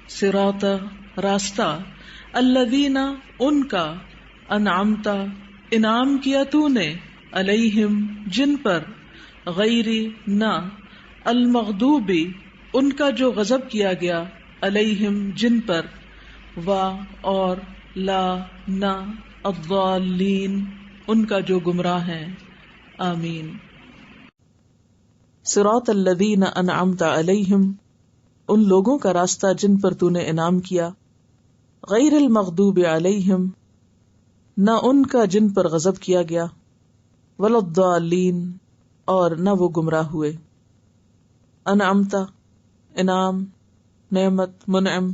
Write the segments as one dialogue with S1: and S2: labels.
S1: صراط راستہ، الذین ان کا، انعمت انعام کیا تو نے، علیہم جن پر، غیر نہ، المغضوب ان کا جو غضب کیا گیا، علیہم جن پر، و اور، لا نہ، الضالین ان کا جو گمراہ ہیں، آمین۔ صراط الذین انعمت علیہم ان لوگوں کا راستہ جن پر تو نے انعام کیا، غیر المغضوب علیہم نہ ان کا جن پر غضب کیا گیا، ولا الضالین اور نہ وہ گمراہ ہوئے۔ انعمت انعام، نعمت منعم،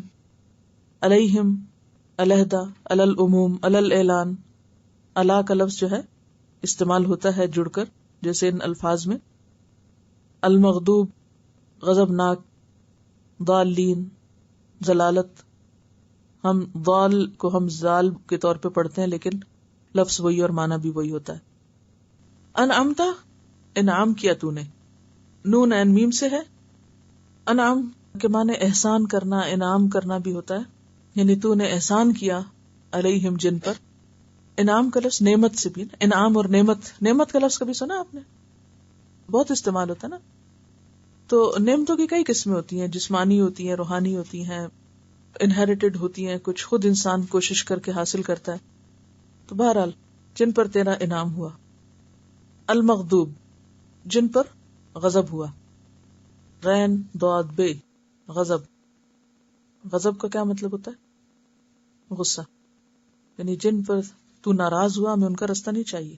S1: علیہم علیحدہ، علی العموم، علی الاعلان، علی کا لفظ جو ہے استعمال ہوتا ہے جڑ کر جیسے ان الفاظ میں، المغضوب غضبناک، ضالین ضلالت، ہم ضال کو ہم زال کے طور پہ پڑھتے ہیں لیکن لفظ وہی اور معنی بھی وہی ہوتا ہے۔ انعمتا انعام کیا تو نے، نون عین میم سے ہے۔ انعام کے معنی احسان کرنا، انعام کرنا بھی ہوتا ہے، یعنی تو نے احسان کیا علیہم جن پر۔ انعام کا لفظ نعمت سے بھی، انعام اور نعمت، نعمت کا لفظ کبھی سنا آپ نے؟ بہت استعمال ہوتا ہے نا۔ تو نعمتوں کی کئی قسمیں ہوتی ہیں، جسمانی ہوتی ہیں، روحانی ہوتی ہیں، انہیریٹڈ ہوتی ہیں، کچھ خود انسان کوشش کر کے حاصل کرتا ہے۔ تو بہرحال جن پر تیرا انعام ہوا۔ المغضوب جن پر غضب ہوا، غین ضاد بے، غضب، غضب کا کیا مطلب ہوتا ہے؟ غصہ، یعنی جن پر تو ناراض ہوا، ہمیں ان کا راستہ نہیں چاہیے۔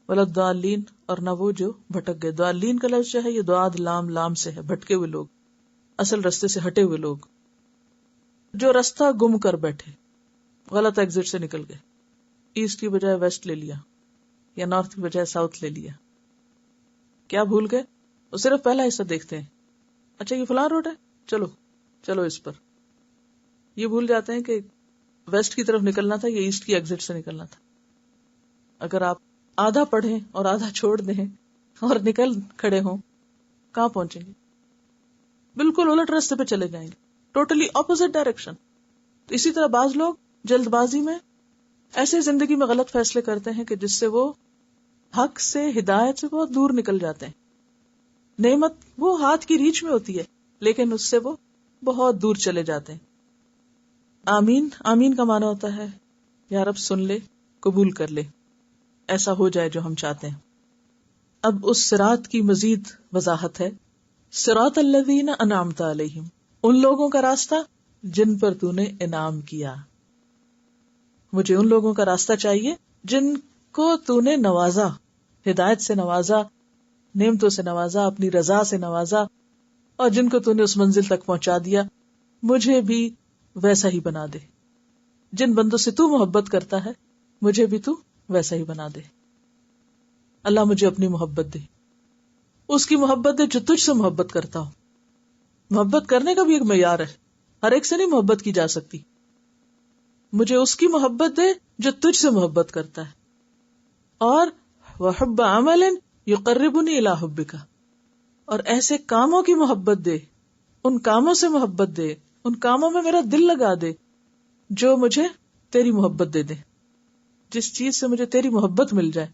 S1: ولا الضالین اور نہ وہ جو بھٹک گئے۔ ضالین کا لفظ جو ہے یہ ضاد لام لام سے ہے، بھٹکے ہوئے لوگ، اصل رستے سے ہٹے ہوئے لوگ، جو راستہ گم کر بیٹھے، غلط ایگزٹ سے نکل گئے، ایسٹ کی بجائے ویسٹ لے لیا یا نارتھ کی بجائے ساؤتھ لے لیا۔ کیا بھول گئے؟ وہ صرف پہلا حصہ دیکھتے ہیں، اچھا یہ فلاں روڈ ہے، چلو چلو اس پر۔ یہ بھول جاتے ہیں کہ ویسٹ کی طرف نکلنا تھا یا ایسٹ کی ایگزٹ سے نکلنا تھا۔ اگر آپ آدھا پڑھیں اور آدھا چھوڑ دیں اور نکل کھڑے ہوں، کہاں پہنچیں گے؟ بالکل الٹ راستے پہ چلے جائیں گے، ٹوٹلی اپوزٹ ڈائریکشن۔ تو اسی طرح بعض لوگ جلد بازی میں ایسے زندگی میں غلط فیصلے کرتے ہیں کہ جس سے وہ حق سے، ہدایت سے بہت دور نکل جاتے ہیں۔ نعمت وہ ہاتھ کی ریچھ میں ہوتی ہے لیکن اس سے وہ بہت دور چلے جاتے ہیں۔ آمین، آمین کا معنی ہوتا ہے یا رب سن لے، قبول کر لے، ایسا ہو جائے جو ہم چاہتے ہیں۔ اب اس صراط کی مزید وضاحت ہے۔ صراط الذین انعمت علیہم ان لوگوں کا راستہ جن پر تو نے انعام کیا۔ مجھے ان لوگوں کا راستہ چاہیے جن کو تو نے نوازا، ہدایت سے نوازا، نعمتوں سے نوازا، اپنی رضا سے نوازا، اور جن کو تو نے اس منزل تک پہنچا دیا۔ مجھے بھی ویسا ہی بنا دے۔ جن بندوں سے تو محبت کرتا ہے مجھے بھی تو ویسا ہی بنا دے۔ اللہ مجھے اپنی محبت دے، اس کی محبت دے جو تجھ سے محبت کرتا ہو۔ محبت کرنے کا بھی ایک معیار ہے، ہر ایک سے نہیں محبت کی جا سکتی۔ مجھے اس کی محبت دے جو تجھ سے محبت کرتا ہے، اور وحب عمل یقربنی الی حبک، اور ایسے کاموں کی محبت دے، ان کاموں سے محبت دے، ان کاموں میں میرا دل لگا دے جو مجھے تیری محبت دے دے، جس چیز سے مجھے تیری محبت مل جائے۔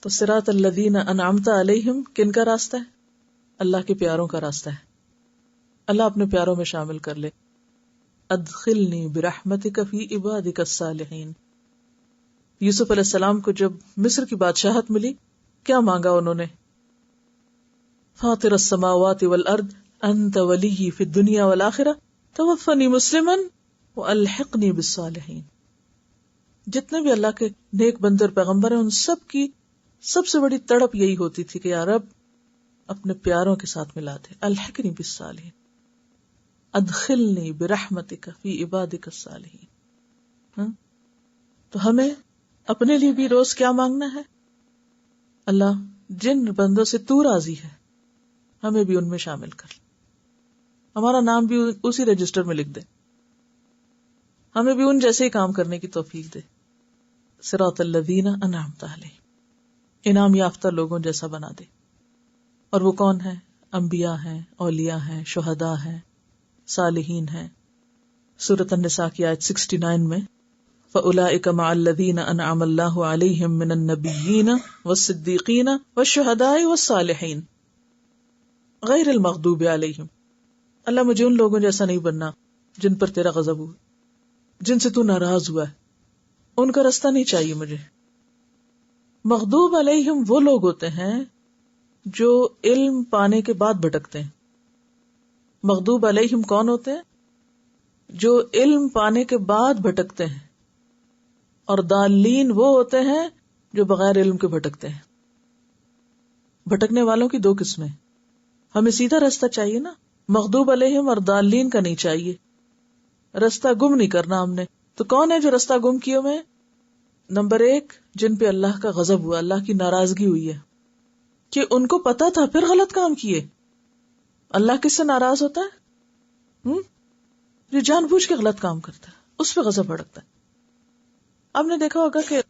S1: تو صراط الذین انعمت علیہم کن کا راستہ ہے؟ اللہ کے پیاروں کا راستہ ہے۔ اللہ اپنے پیاروں میں شامل کر لے۔ ادخلنی برحمتک فی عبادک الصالحین۔ یوسف علیہ السلام کو جب مصر کی بادشاہت ملی، کیا مانگا انہوں نے؟ فاطر السماوات والارض انت ولی فی الدنیا والآخرہ توفنی مسلما والحقنی بالصالحین۔ جتنے بھی اللہ کے نیک بندے اور پیغمبر ہیں ان سب کی سب سے بڑی تڑپ یہی ہوتی تھی کہ یا رب اپنے پیاروں کے ساتھ ملا دے، الحقنی بالصالحین، ادخلنی برحمتک فی عبادک الصالحین۔ تو ہمیں اپنے لیے بھی روز کیا مانگنا ہے؟ اللہ جن بندوں سے تو راضی ہے ہمیں بھی ان میں شامل کر، ہمارا نام بھی اسی رجسٹر میں لکھ دے، ہمیں بھی ان جیسے ہی کام کرنے کی توفیق دے۔ صراط الذین انعمت علیہم، انعام یافتہ لوگوں جیسا بنا دے۔ اور وہ کون ہے؟ انبیاء ہیں، اولیاء ہیں، شہداء ہیں، صالحین ہیں. سورۃ النساء کی آیت 69 میں فَأُولَٰئِكَ مَعَ الَّذِينَ أَنْعَمَ اللَّهُ عَلَيْهِم مِّنَ النَّبِيِّينَ وَالصِّدِّيقِينَ وَالشُّهَدَاءِ وَالصَّالِحِينَ غَيْرِ الْمَغْضُوبِ عَلَيْهِم. اللہ مجھے ان لوگوں جیسا نہیں بننا جن پر تیرا غضب ہوا، جن سے تو ناراض ہوا ہے، ان کا راستہ نہیں چاہیے مجھے. مغضوب علیہم وہ لوگ ہوتے ہیں جو علم پانے کے بعد بھٹکتے ہیں. مغضوب علیہم کون ہوتے ہیں؟ جو علم پانے کے بعد بھٹکتے ہیں. اور ضالین وہ ہوتے ہیں جو بغیر علم کے بھٹکتے ہیں. بھٹکنے والوں کی دو قسمیں. ہمیں سیدھا راستہ چاہیے نا، مغضوب علیہم اور ضالین کا نہیں چاہیے. راستہ گم نہیں کرنا ہم نے. تو کون ہے جو راستہ گم کیے ہوئے؟ نمبر 1 جن پہ اللہ کا غضب ہوا، اللہ کی ناراضگی ہوئی ہے، کہ ان کو پتا تھا پھر غلط کام کیے. اللہ کس سے ناراض ہوتا ہے؟ جو جان بوجھ کے غلط کام کرتا ہے اس پہ غضب بھڑکتا ہے. آپ نے دیکھا ہوگا کہ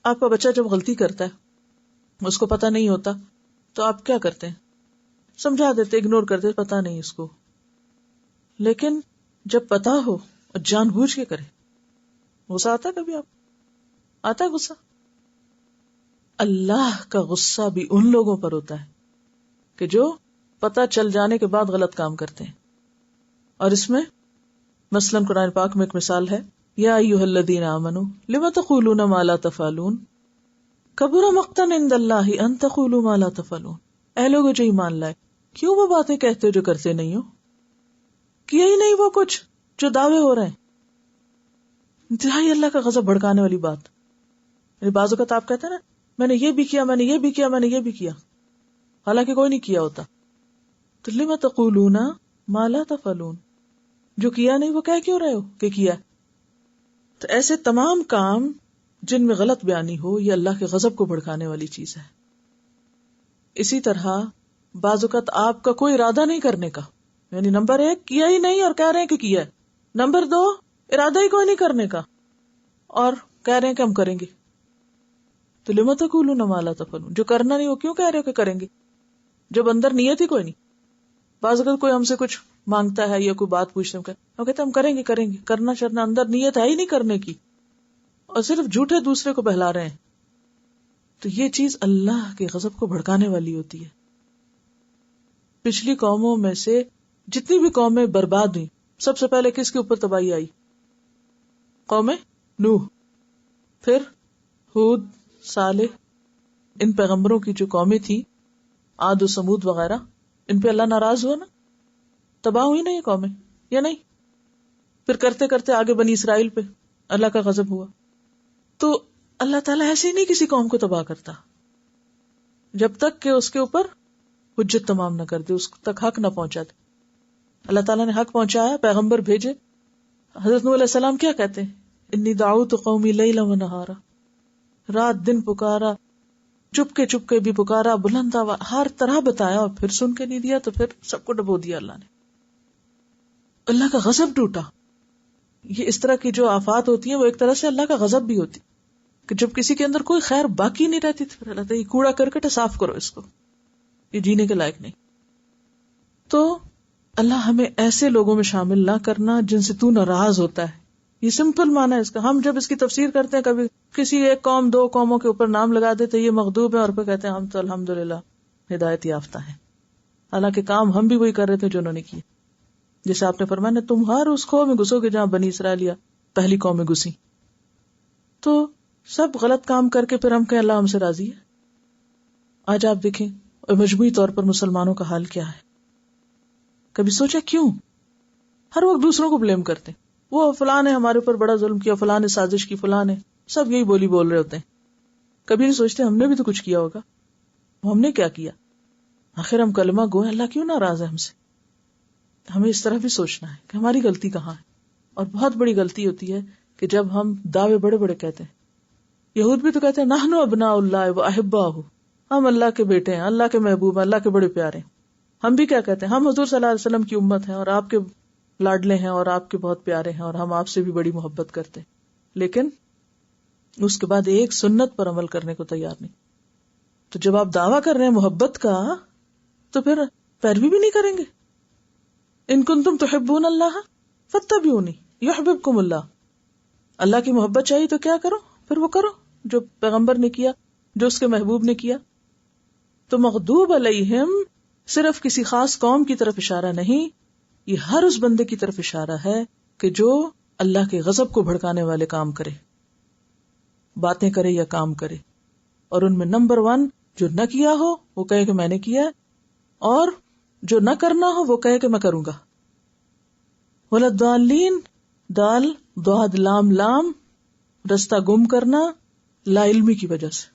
S1: آپ کا بچہ جب غلطی کرتا ہے، اس کو پتا نہیں ہوتا، تو آپ کیا کرتے ہیں؟ سمجھا دیتے، اگنور کرتے، پتا نہیں اس کو. لیکن جب پتا ہو اور جان بوجھ کے کرے، غصہ آتا ہے؟ کبھی آپ آتا ہے غصہ؟ اللہ کا غصہ بھی ان لوگوں پر ہوتا ہے کہ جو پتا چل جانے کے بعد غلط کام کرتے ہیں. اور اس میں مثلاً قرآن پاک میں ایک مثال ہے، یا ایھا الذین آمنوا لم تقولون ما لا تفعلون کبر مقتا عند اللہ ان تقولوا ما لا تفعلون. اے لوگو جو ایمان لائے، کیوں وہ باتیں کہتے ہو جو کرتے نہیں ہو؟ کیا ہی نہیں وہ کچھ جو دعوے ہو رہے ہیں. انتہائی اللہ کا غضب بھڑکانے والی بات. یعنی بعض اوقات آپ کہتے ہیں نا، میں نے یہ بھی کیا، میں نے یہ بھی کیا، میں نے یہ بھی کیا، حالانکہ کوئی نہیں کیا ہوتا. تو لم تقولون ما لا تفعلون، جو کیا نہیں وہ کہہ کیوں رہے ہو کہ کیا؟ تو ایسے تمام کام جن میں غلط بیانی ہو، یہ اللہ کے غضب کو بھڑکانے والی چیز ہے. اسی طرح بعض اوقات آپ کا کوئی ارادہ نہیں کرنے کا، یعنی نمبر 1 کیا ہی نہیں اور کہہ رہے ہیں کہ کیا ہے، نمبر 2 ارادہ ہی کوئی نہیں کرنے کا اور کہہ رہے ہیں کہ ہم کریں گے. تو لم تقولون ما لا تفعلون، جو کرنا نہیں وہ کیوں کہہ رہے ہو کہ کریں گے جب اندر نیت ہی کوئی نہیں. بعض اوقات کوئی ہم سے کچھ مانگتا ہے یا کوئی بات پوچھتے ہیں، وہ کہتے ہیں ہم کریں گے کریں گے، کرنا چرنا اندر نیت ہے ہی نہیں کرنے کی، اور صرف جھوٹے دوسرے کو بہلا رہے ہیں. تو یہ چیز اللہ کے غضب کو بھڑکانے والی ہوتی ہے. پچھلی قوموں میں سے جتنی بھی قومیں برباد ہوئی، سب سے پہلے کس کے اوپر تباہی آئی؟ قوم نوح، پھر ہود، صالح. ان پیغمبروں کی جو قومیں تھی، عاد و سمود وغیرہ، ان پہ اللہ ناراض ہوا نا، تباہ ہوئی نا یہ قومیں یا نہیں؟ پھر کرتے کرتے آگے بنی اسرائیل پہ اللہ کا غضب ہوا. تو اللہ تعالیٰ ایسے ہی نہیں کسی قوم کو تباہ کرتا جب تک کہ اس کے اوپر حجت تمام نہ کر دے، اس تک حق نہ پہنچا دے. اللہ تعالیٰ نے حق پہنچایا، پیغمبر بھیجے. حضرت نوح علیہ السلام کیا کہتے ہیں؟ انی دعوت قومی لیلا و نہارا، رات دن پکارا، چپ کے بھی پکارا، بلند آواز، ہر طرح بتایا، اور پھر سن کے نہیں دیا تو پھر سب کو ڈبو دیا اللہ نے. اللہ کا غضب ٹوٹا. یہ اس طرح کی جو آفات ہوتی ہیں وہ ایک طرح سے اللہ کا غضب بھی ہوتی کہ جب کسی کے اندر کوئی خیر باقی نہیں رہتی تو پھر اللہ تعالیٰ یہ کوڑا کرکٹ صاف کرو، اس کو، یہ جینے کے لائق نہیں. تو اللہ ہمیں ایسے لوگوں میں شامل نہ کرنا جن سے تو ناراض ہوتا ہے. یہ سمپل معنی ہے اس کا. ہم جب اس کی تفسیر کرتے ہیں، کبھی کسی ایک قوم 2 قوموں کے اوپر نام لگا دیتے یہ مغضوب ہے، اور پھر کہتے ہیں ہم تو الحمدللہ ہدایت یافتہ ہیں، حالانکہ کام ہم بھی وہی کر رہے تھے جو انہوں نے کیے. جیسے آپ نے فرمایا تم ہر اس قوم میں گھسو گے جہاں بنی اسرائیل پہلی قوم میں گھسی. تو سب غلط کام کر کے پھر ہم کہیں اللہ ہم سے راضی ہے. آج آپ دیکھیں مجموعی طور پر مسلمانوں کا حال کیا ہے. کبھی سوچا کیوں ہر وقت دوسروں کو بلیم کرتے ہیں؟ وہ فلاں نے ہمارے اوپر بڑا ظلم کیا، فلاں نے سازش کی، فلاں نے، سب یہی بولی بول رہے ہوتے ہیں. کبھی نہیں سوچتے ہم نے بھی تو کچھ کیا ہوگا، ہم نے کیا کیا؟ آخر ہم کلمہ گو ہیں، اللہ کیوں ناراض ہے ہم سے؟ ہمیں اس طرح بھی سوچنا ہے کہ ہماری غلطی کہاں ہے. اور بہت بڑی غلطی ہوتی ہے کہ جب ہم دعوے بڑے بڑے کہتے ہیں. یہود بھی تو کہتے ہیں نحن ابناء اللہ و احباہ، ہم اللہ کے بیٹے ہیں، اللہ کے محبوب ہیں، اللہ کے بڑے پیارے ہیں. ہم بھی کیا کہتے ہیں؟ ہم حضور صلی اللہ علیہ وسلم کی امت ہیں اور آپ کے لاڈلے ہیں اور آپ کے بہت پیارے ہیں اور ہم آپ سے بھی بڑی محبت کرتے ہیں. لیکن اس کے بعد ایک سنت پر عمل کرنے کو تیار نہیں. تو جب آپ دعویٰ کر رہے ہیں محبت کا تو پھر پیروی بھی نہیں کریں گے. ان کنتم تحبون اللہ فاتبعونی یحببکم اللہ. اللہ کی محبت چاہیے تو کیا کرو؟ پھر وہ کرو جو پیغمبر نے کیا، جو اس کے محبوب نے کیا. تو مغضوب علیہم صرف کسی خاص قوم کی طرف اشارہ نہیں، یہ ہر اس بندے کی طرف اشارہ ہے کہ جو اللہ کے غضب کو بھڑکانے والے کام کرے، باتیں کرے یا کام کرے. اور ان میں نمبر 1 جو نہ کیا ہو وہ کہے کہ میں نے کیا ہے، اور جو نہ کرنا ہو وہ کہے کہ میں کروں گا. ولضالین، دال ضاد لام لام، رستہ گم کرنا لا علمی کی وجہ سے،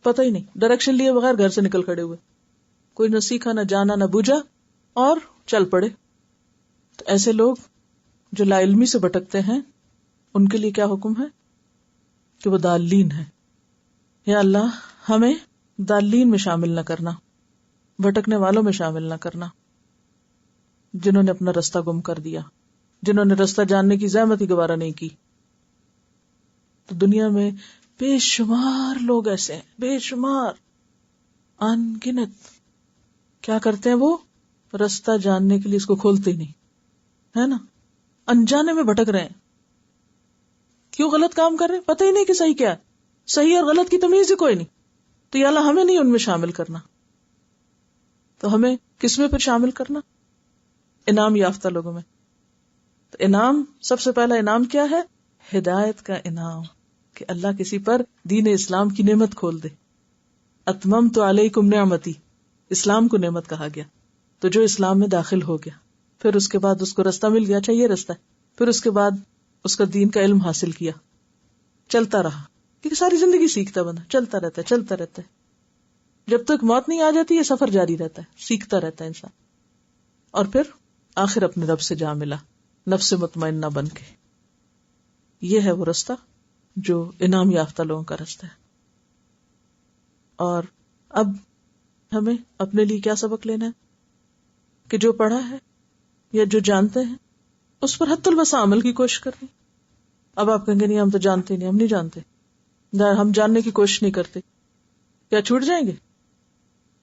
S1: پتہ ہی نہیں، ڈائریکشن لیے بغیر گھر سے نکل کھڑے ہوئے، کوئی نہ سیکھا نہ جانا نہ بوجھا اور چل پڑے. تو ایسے لوگ جو لا علمی سے بھٹکتے ہیں ان کے لیے کیا حکم ہے کہ وہ دالین ہیں. یا اللہ ہمیں دالین میں شامل نہ کرنا، بھٹکنے والوں میں شامل نہ کرنا، جنہوں نے اپنا رستہ گم کر دیا، جنہوں نے رستہ جاننے کی زحمت ہی گوارا نہیں کی. تو دنیا میں بے شمار لوگ ایسے ہیں، بے شمار، ان گنت. کیا کرتے ہیں وہ؟ رستہ جاننے کے لیے اس کو کھولتے ہی نہیں، ہے نا، انجانے میں بھٹک رہے ہیں. کیوں غلط کام کر رہے ہیں؟ پتہ ہی نہیں کہ صحیح کیا ہے، صحیح اور غلط کی تمیز ہی کوئی نہیں. تو یا اللہ ہمیں نہیں ان میں شامل کرنا. تو ہمیں کس میں پھر شامل کرنا؟ انعام یافتہ لوگوں میں. تو انعام، سب سے پہلا انعام کیا ہے؟ ہدایت کا انعام، کہ اللہ کسی پر دین اسلام کی نعمت کھول دے. اتممت علیکم نعمتی، اسلام کو نعمت کہا گیا. تو جو اسلام میں داخل ہو گیا، پھر اس کے بعد اس کو رستہ مل گیا، اچھا یہ رستہ ہے، پھر اس کے بعد اس کا دین کا علم حاصل کیا، چلتا رہا، کیونکہ ساری زندگی سیکھتا بندہ، چلتا رہتا ہے چلتا رہتا ہے، جب تک موت نہیں آ جاتی یہ سفر جاری رہتا ہے، سیکھتا رہتا ہے انسان. اور پھر آخر اپنے رب سے جا ملا نفس مطمئنہ بن کے. یہ ہے وہ رستہ جو انعام یافتہ لوگوں کا رستہ ہے. اور اب ہمیں اپنے لیے کیا سبق لینا ہے کہ جو پڑھا ہے یا جو جانتے ہیں اس پر حتی الوسع عمل کی کوشش کرنی. اب آپ کہیں گے نہیں ہم تو جانتے نہیں، ہم نہیں جانتے، ہم جاننے کی کوشش نہیں کرتے، کیا چھوٹ جائیں گے؟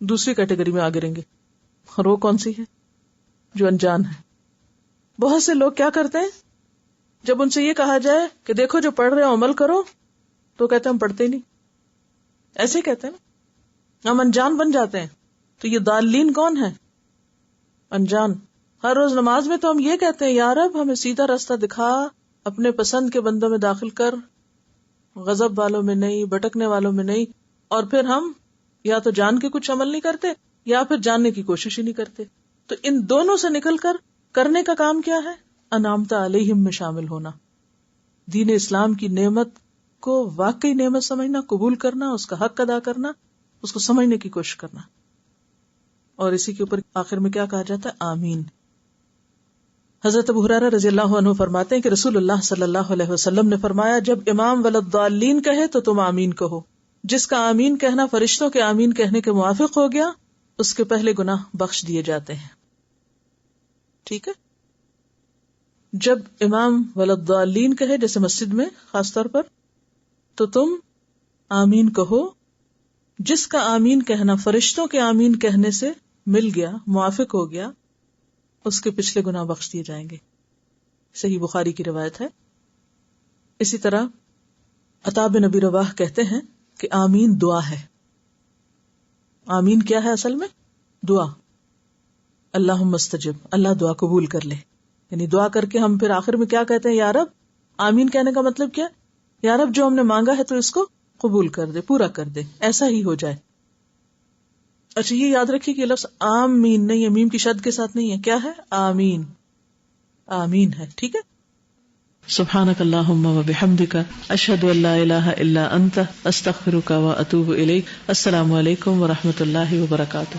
S1: دوسری کیٹیگری میں آگے رہیں گے. اور وہ کون سی ہے؟ جو انجان ہے. بہت سے لوگ کیا کرتے ہیں، جب ان سے یہ کہا جائے کہ دیکھو جو پڑھ رہے ہو عمل کرو، تو کہتے ہیں ہم پڑھتے ہی نہیں. ایسے کہتے ہیں نا، ہم انجان بن جاتے ہیں. تو یہ دالین کون ہے؟ انجان. ہر روز نماز میں تو ہم یہ کہتے ہیں یا رب ہمیں سیدھا راستہ دکھا، اپنے پسند کے بندوں میں داخل کر، غضب والوں میں نہیں، بھٹکنے والوں میں نہیں. اور پھر ہم یا تو جان کے کچھ عمل نہیں کرتے یا پھر جاننے کی کوشش ہی نہیں کرتے. تو ان دونوں سے نکل کر کرنے کا کام کیا ہے؟ انعمت علیہم میں شامل ہونا، دین اسلام کی نعمت کو واقعی نعمت سمجھنا، قبول کرنا، اس کا حق ادا کرنا، اس کو سمجھنے کی کوشش کرنا. اور اسی کے اوپر آخر میں کیا کہا جاتا ہے؟ آمین. حضرت ابو ہریرہ رضی اللہ عنہ فرماتے ہیں کہ رسول اللہ صلی اللہ علیہ وسلم نے فرمایا جب امام ولضالین کہے تو تم آمین کہو. جس کا آمین کہنا فرشتوں کے آمین کہنے کے موافق ہو گیا اس کے پہلے گناہ بخش دیے جاتے ہیں. ٹھیک ہے. جب امام ولضالین کہے جیسے مسجد میں خاص طور پر تو تم آمین کہو. جس کا آمین کہنا فرشتوں کے آمین کہنے سے مل گیا، موافق ہو گیا، اس کے پچھلے گناہ بخش دیے جائیں گے. صحیح بخاری کی روایت ہے. اسی طرح عطا بن ابی رواح کہتے ہیں کہ آمین دعا ہے. آمین کیا ہے اصل میں؟ دعا. اللہم استجب، اللہ دعا قبول کر لے. یعنی دعا کر کے ہم پھر آخر میں کیا کہتے ہیں؟ یا رب. آمین کہنے کا مطلب کیا؟ یا رب جو ہم نے مانگا ہے تو اس کو قبول کر دے، پورا کر دے، ایسا ہی ہو جائے. اچھا یہ یاد رکھیے کہ یہ لفظ آمین نہیں ہے، میم کی شد کے ساتھ نہیں ہے. کیا ہے؟ آمین. آمین ہے. ٹھیک ہے. سبحانک اللہم و بحمدک اشہد ان لا الہ الا انت استغفرک و اتوب الیک. السلام علیکم و رحمۃ اللہ وبرکاتہ.